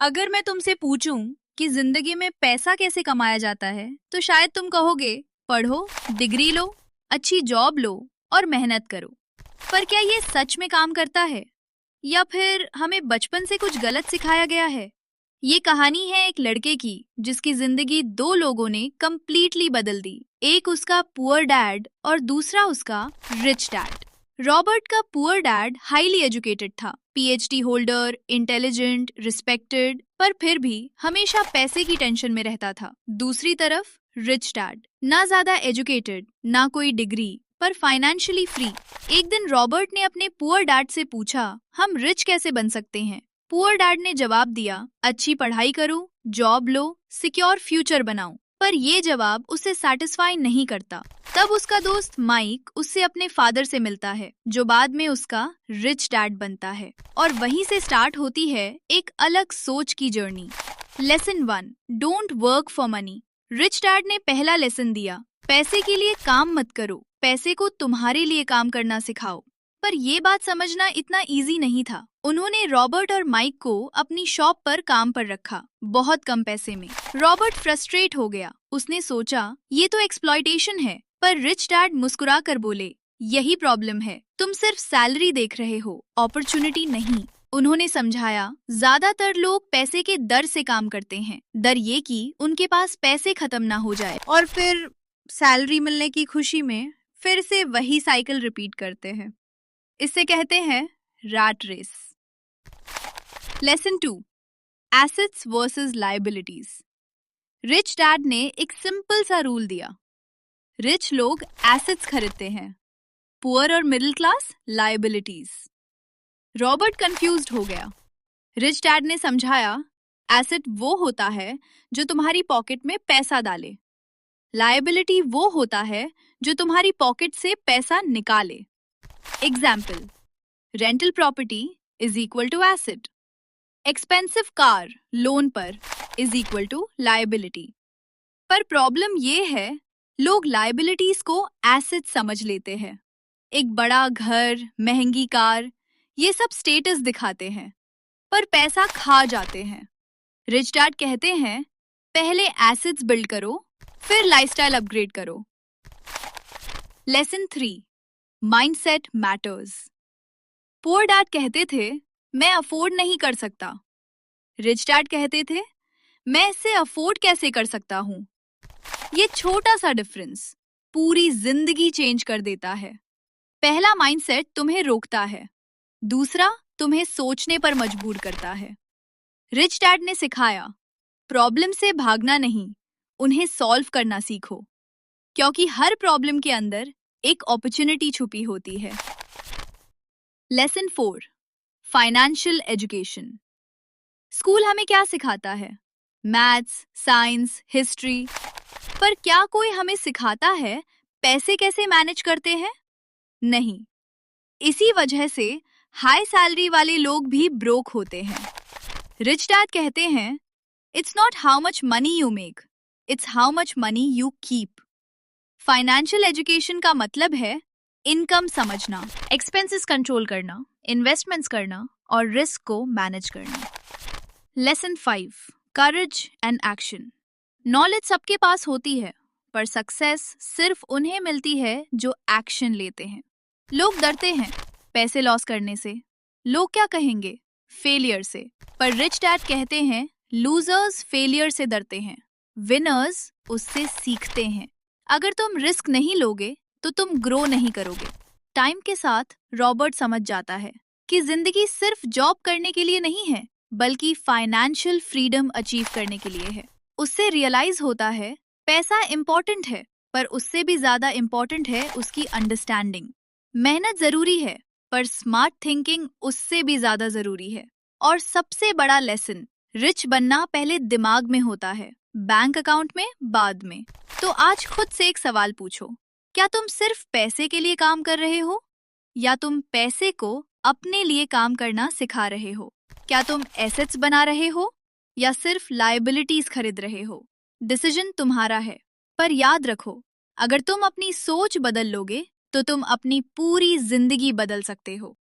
अगर मैं तुमसे पूछूं कि जिंदगी में पैसा कैसे कमाया जाता है, तो शायद तुम कहोगे पढ़ो, डिग्री लो, अच्छी जॉब लो और मेहनत करो। पर क्या ये सच में काम करता है, या फिर हमें बचपन से कुछ गलत सिखाया गया है? ये कहानी है एक लड़के की जिसकी जिंदगी दो लोगों ने कंप्लीटली बदल दी। एक उसका पुअर डैड और दूसरा उसका रिच डैड। रॉबर्ट का पुअर डैड हाईली एजुकेटेड था, पीएचडी होल्डर, इंटेलिजेंट, रिस्पेक्टेड, पर फिर भी हमेशा पैसे की टेंशन में रहता था। दूसरी तरफ रिच डैड, ना ज्यादा एजुकेटेड, ना कोई डिग्री, पर फाइनेंशियली फ्री। एक दिन रॉबर्ट ने अपने पुअर डैड से पूछा, हम रिच कैसे बन सकते हैं? पुअर डैड ने जवाब दिया, अच्छी पढ़ाई करो, जॉब लो, सिक्योर फ्यूचर बनाओ। पर ये जवाब उसे सेटिस्फाई नहीं करता। तब उसका दोस्त माइक उससे अपने फादर से मिलता है, जो बाद में उसका रिच डैड बनता है, और वहीं से स्टार्ट होती है एक अलग सोच की journey. Lesson 1, don't work for money. Rich dad ने पहला लेसन दिया, पैसे के लिए काम मत करो, पैसे को तुम्हारे लिए काम करना सिखाओ। पर ये बात समझना इतना इजी नहीं था। उन्होंने रॉबर्ट और माइक को अपनी शॉप पर काम पर रखा, बहुत कम पैसे में। रॉबर्ट फ्रस्ट्रेट हो गया। उसने सोचा ये तो एक्सप्लॉयटेशन है, पर रिच डैड मुस्कुरा कर बोले, यही प्रॉब्लम है, तुम सिर्फ सैलरी देख रहे हो, अपॉर्चुनिटी नहीं। उन्होंने समझाया, ज्यादातर लोग पैसे के डर से काम करते हैं, डर ये कि उनके पास पैसे खत्म ना हो जाए, और फिर सैलरी मिलने की खुशी में फिर से वही साइकिल रिपीट करते हैं। इसे कहते हैं rat race. Lesson 2, assets versus liabilities. Rich dad ने एक सिंपल सा रूल दिया, रिच लोग एसेट्स खरीदते हैं, पुअर और middle class liabilities. Robert confused हो गया। रिच डैड ने समझाया, एसेट वो होता है जो तुम्हारी पॉकेट में पैसा डाले, लायबिलिटी वो होता है जो तुम्हारी पॉकेट से पैसा निकाले। Example, rental property is equal to asset, expensive car loan पर इज इक्वल टू लायबिलिटी। पर प्रॉब्लम ये है, लोग लायबिलिटीज को एसेट समझ लेते हैं। एक बड़ा घर, महंगी कार, ये सब स्टेटस दिखाते हैं, पर पैसा खा जाते हैं। रिच डैड कहते हैं, पहले एसेट्स बिल्ड करो, फिर लाइफस्टाइल अपग्रेड करो। Lesson 3, mindset matters. Poor dad कहते थे, मैं अफोर्ड नहीं कर सकता। रिच डैड कहते थे, मैं इसे अफोर्ड कैसे कर सकता हूँ। ये छोटा सा डिफरेंस पूरी जिंदगी चेंज कर देता है। पहला माइंडसेट तुम्हें रोकता है, दूसरा तुम्हें सोचने पर मजबूर करता है। रिच डैड ने सिखाया, प्रॉब्लम से भागना नहीं, उन्हें सॉल्व करना सीखो, क्योंकि हर प्रॉब्लम के अंदर एक अपॉर्चुनिटी छुपी होती है। Lesson 4, financial education. स्कूल हमें क्या सिखाता है? मैथ्स, साइंस, हिस्ट्री, पर क्या कोई हमें सिखाता है पैसे कैसे मैनेज करते हैं? नहीं। इसी वजह से हाई सैलरी वाले लोग भी ब्रोक होते हैं। रिच डैड कहते हैं, it's not how much money you make, it's how much money you keep. Financial education का मतलब है इनकम समझना, एक्सपेंसेस कंट्रोल करना, इन्वेस्टमेंट्स करना और रिस्क को मैनेज करना। Lesson 5, courage and action. Knowledge सबके पास होती है, पर सक्सेस सिर्फ उन्हें मिलती है जो एक्शन लेते हैं। लोग डरते हैं पैसे लॉस करने से, लोग क्या कहेंगे, फेलियर से, पर रिच डैड कहते हैं, लूजर्स फेलियर से डरते हैं, विनर्स उससे सीखते हैं। अगर तुम रिस्क नहीं लोगे तो तुम ग्रो नहीं करोगे। टाइम के साथ रॉबर्ट समझ जाता है कि जिंदगी सिर्फ जॉब करने के लिए नहीं है, बल्कि फाइनेंशियल फ्रीडम अचीव करने के लिए है। उससे रियलाइज होता है, पैसा इम्पोर्टेंट है, पर उससे भी ज्यादा इम्पोर्टेंट है उसकी अंडरस्टैंडिंग। मेहनत जरूरी है, पर स्मार्ट थिंकिंग उससे भी ज्यादा जरूरी है। और सबसे बड़ा लेसन, रिच बनना पहले दिमाग में होता है, बैंक अकाउंट में बाद में। तो आज खुद से एक सवाल पूछो, क्या तुम सिर्फ पैसे के लिए काम कर रहे हो, या तुम पैसे को अपने लिए काम करना सिखा रहे हो? क्या तुम एसेट्स बना रहे हो या सिर्फ लायबिलिटीज खरीद रहे हो? डिसीजन तुम्हारा है, पर याद रखो, अगर तुम अपनी सोच बदल लोगे तो तुम अपनी पूरी जिंदगी बदल सकते हो।